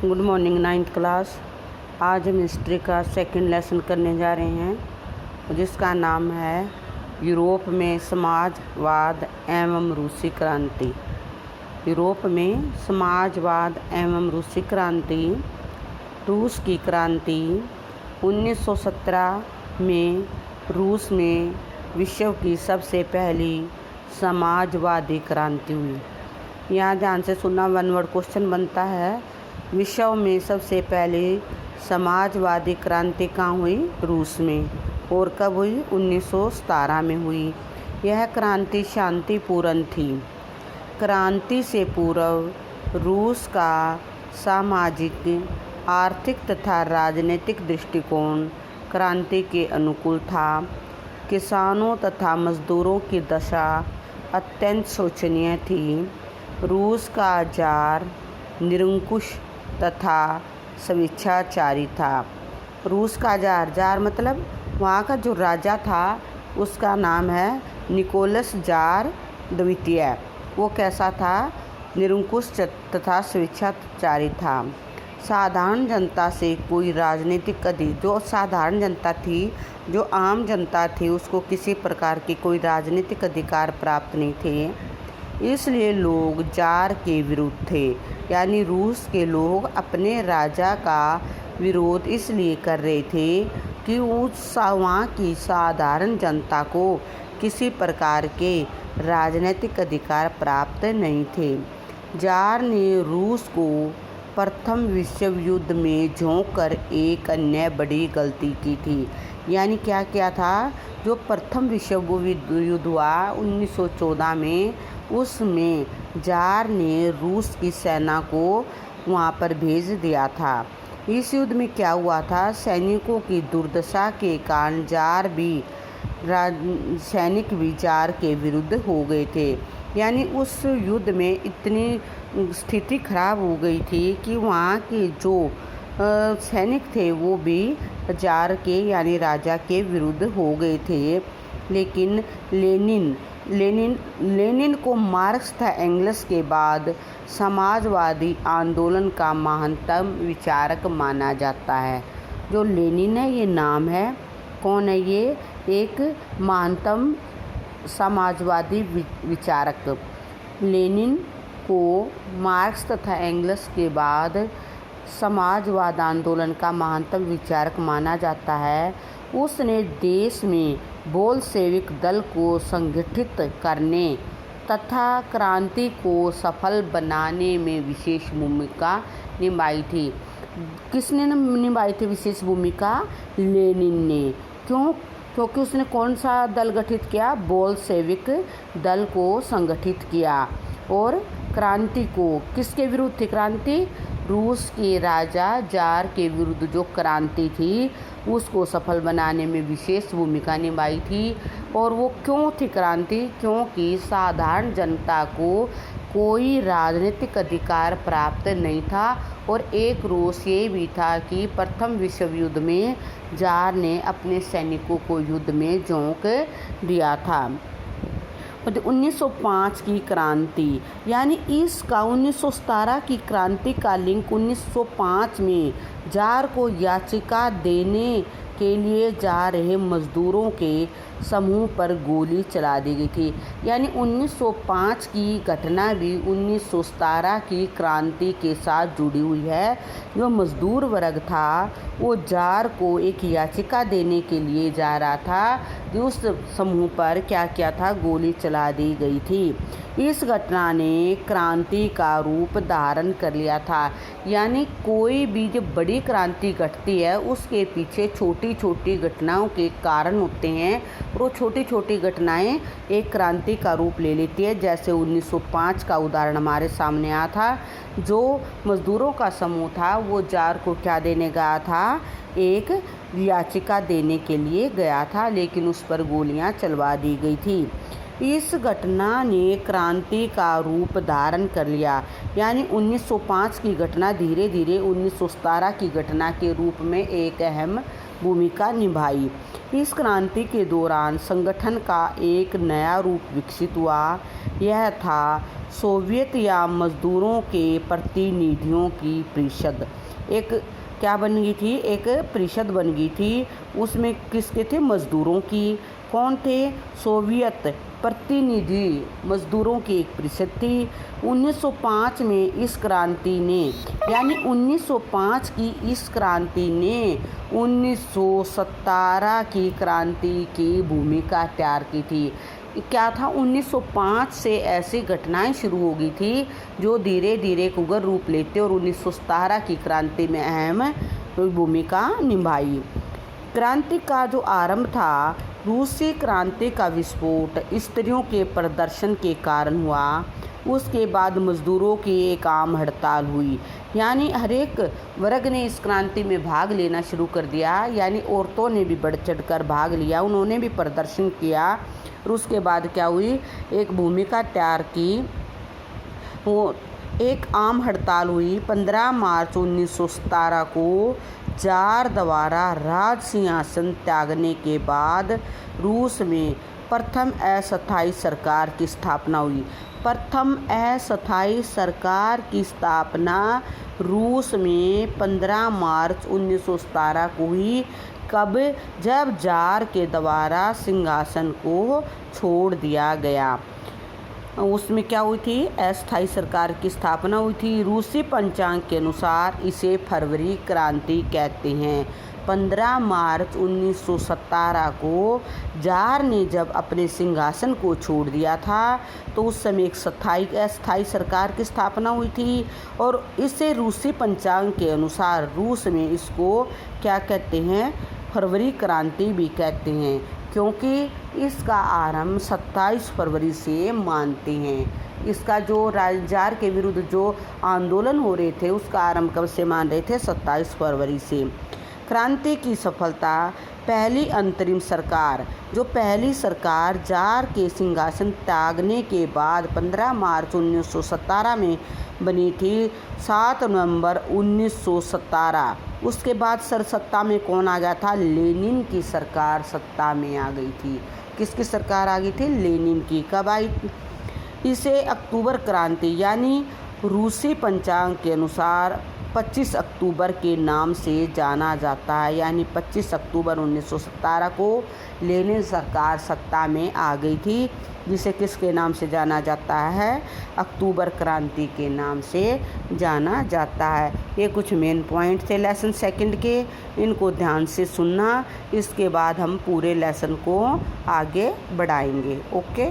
Good morning 9th class. आज हम history का सेकंड लेसन करने जा रहे हैं जिसका नाम है यूरोप में समाजवाद एवं रूसी क्रांति। यूरोप में समाजवाद एवं रूसी क्रांति। रूस की क्रांति 1917 में रूस में विश्व की सबसे पहली समाजवादी क्रांति हुई। यहाँ ध्यान से सुनना, वन वर्ड क्वेश्चन बनता है। विश्व में सबसे पहली समाजवादी क्रांति कहाँ हुई? रूस में। और कब हुई? 1917 में हुई। यह क्रांति शांतिपूर्ण थी। क्रांति से पूर्व रूस का सामाजिक, आर्थिक तथा राजनीतिक दृष्टिकोण क्रांति के अनुकूल था। किसानों तथा मजदूरों की दशा अत्यंत शोचनीय थी। रूस का जार निरंकुश तथा स्वेच्छाचारी था। रूस का जार मतलब वहाँ का जो राजा था उसका नाम है निकोलस जार द्वितीय। वो कैसा था? निरंकुश तथा स्वेच्छाचारी था। साधारण जनता से कोई राजनीतिक जो साधारण जनता थी, जो आम जनता थी, उसको किसी प्रकार के कोई राजनीतिक अधिकार प्राप्त नहीं थे। इसलिए लोग जार के विरुद्ध थे। यानी रूस के लोग अपने राजा का विरोध इसलिए कर रहे थे कि वहाँ की साधारण जनता को किसी प्रकार के राजनीतिक अधिकार प्राप्त नहीं थे। जार ने रूस को प्रथम विश्व युद्ध में झोंककर एक अन्य बड़ी गलती की थी। यानी क्या किया था? जो प्रथम विश्व युद्ध हुआ 1914 में, उसमें जार ने रूस की सेना को वहाँ पर भेज दिया था। इस युद्ध में क्या हुआ था? सैनिकों की दुर्दशा के कारण सैनिक भी जार के विरुद्ध हो गए थे। यानी उस युद्ध में इतनी स्थिति खराब हो गई थी कि वहाँ के जो सैनिक थे वो भी जार के यानी राजा के विरुद्ध हो गए थे। लेकिन लेनिन को मार्क्स तथा एंगल्स के बाद समाजवादी आंदोलन का महानतम विचारक माना जाता है। जो लेनिन है, ये नाम है, कौन है ये? एक महानतम समाजवादी विचारक। लेनिन को मार्क्स तथा एंगल्स के बाद समाजवाद आंदोलन का महानतम विचारक माना जाता है। उसने देश में बोल्शेविक दल को संगठित करने तथा क्रांति को सफल बनाने में विशेष भूमिका निभाई थी। किसने निभाई थी विशेष भूमिका? लेनिन ने। क्यों? क्योंकि उसने कौन सा दल गठित किया? बोल्शेविक दल को संगठित किया। और क्रांति को किसके विरुद्ध थी क्रांति? रूस के राजा जार के विरुद्ध जो क्रांति थी उसको सफल बनाने में विशेष भूमिका निभाई थी। और वो क्यों थी क्रांति? क्योंकि साधारण जनता को कोई राजनीतिक अधिकार प्राप्त नहीं था। और एक रोष ये भी था कि प्रथम विश्व युद्ध में जार ने अपने सैनिकों को युद्ध में झोंक दिया था। 1905 की क्रांति, यानी इसका 1917 की क्रांति का लिंक 1905 में जार को याचिका देने के लिए जा रहे मजदूरों के समूह पर गोली चला दी गई थी। यानी 1905 की घटना भी 1917 की क्रांति के साथ जुड़ी हुई है। जो मजदूर वर्ग था वो जार को एक याचिका देने के लिए जा रहा था, जो उस समूह पर क्या किया था? गोली चला दी गई थी। इस घटना ने क्रांति का रूप धारण कर लिया था। यानी कोई भी जब बड़ी क्रांति घटती है उसके पीछे छोटी छोटी घटनाओं के कारण होते हैं, और वो छोटी छोटी घटनाएं एक क्रांति का रूप ले लेती है। जैसे 1905 का उदाहरण हमारे सामने आया था। जो मजदूरों का समूह था वो जार को क्या देने गया था? एक याचिका देने के लिए गया था, लेकिन उस पर गोलियां चलवा दी गई थी। इस घटना ने क्रांति का रूप धारण कर लिया, यानी 1905 की घटना धीरे धीरे 1917 की घटना के रूप में एक अहम भूमिका निभाई। इस क्रांति के दौरान संगठन का एक नया रूप विकसित हुआ। यह था सोवियत या मजदूरों के प्रतिनिधियों की परिषद। एक क्या बन गई थी? एक परिषद बन गई थी। उसमें किसके थे? मजदूरों की। कौन थे? सोवियत प्रतिनिधि मजदूरों की एक परिषद थी। 1905 में इस क्रांति ने, यानी 1905 की इस क्रांति ने 1917 की क्रांति की भूमिका तैयार की थी। क्या था? 1905 से ऐसी घटनाएं शुरू हो गई थी जो धीरे धीरे उग्र रूप लेते और 1917 की क्रांति में अहम भूमिका निभाई। क्रांति का जो आरंभ था, रूसी क्रांति का विस्फोट स्त्रियों के प्रदर्शन के कारण हुआ। उसके बाद मजदूरों की एक आम हड़ताल हुई, यानी हर एक वर्ग ने इस क्रांति में भाग लेना शुरू कर दिया, यानी औरतों ने भी बढ़ चढ़कर भाग लिया, उन्होंने भी प्रदर्शन किया। और उसके बाद क्या हुई? एक भूमिका तैयार की, वो एक आम हड़ताल हुई। 15 मार्च 1917 को जार द्वारा राज सिंहासन त्यागने के बाद रूस में प्रथम अस्थायी सरकार की स्थापना हुई। प्रथम अस्थायी सरकार की स्थापना रूस में 15 मार्च 1917 को हुई। कब? जब जार के द्वारा सिंहासन को छोड़ दिया गया। उसमें क्या हुई थी? अस्थायी सरकार की स्थापना हुई थी। रूसी पंचांग के अनुसार इसे फरवरी क्रांति कहते हैं। 15 मार्च 1917 को जार ने जब अपने सिंहासन को छोड़ दिया था तो उस समय एक अस्थायी सरकार की स्थापना हुई थी, और इसे रूसी पंचांग के अनुसार रूस में इसको क्या कहते हैं? फरवरी क्रांति भी कहते हैं, क्योंकि इसका आरंभ 27 फरवरी से मानते हैं। इसका जो जार के विरुद्ध जो आंदोलन हो रहे थे उसका आरंभ कब से मान रहे थे? 27 फरवरी से। क्रांति की सफलता। पहली अंतरिम सरकार, जो पहली सरकार जार के सिंहासन त्यागने के बाद 15 मार्च 1917 में बनी थी, 7 नवंबर 1917। उसके बाद सत्ता में कौन आ गया था? लेनिन की सरकार सत्ता में आ गई थी। किसकी सरकार आ गई थी? लेनिन की। कब आई? इसे अक्टूबर क्रांति, यानी रूसी पंचांग के अनुसार 25 अक्टूबर के नाम से जाना जाता है, यानी 25 अक्टूबर 1917 को लेनिन सरकार सत्ता में आ गई थी, जिसे किसके नाम से जाना जाता है? अक्टूबर क्रांति के नाम से जाना जाता है। ये कुछ मेन पॉइंट थे लेसन सेकंड के, इनको ध्यान से सुनना। इसके बाद हम पूरे लेसन को आगे बढ़ाएंगे। ओके।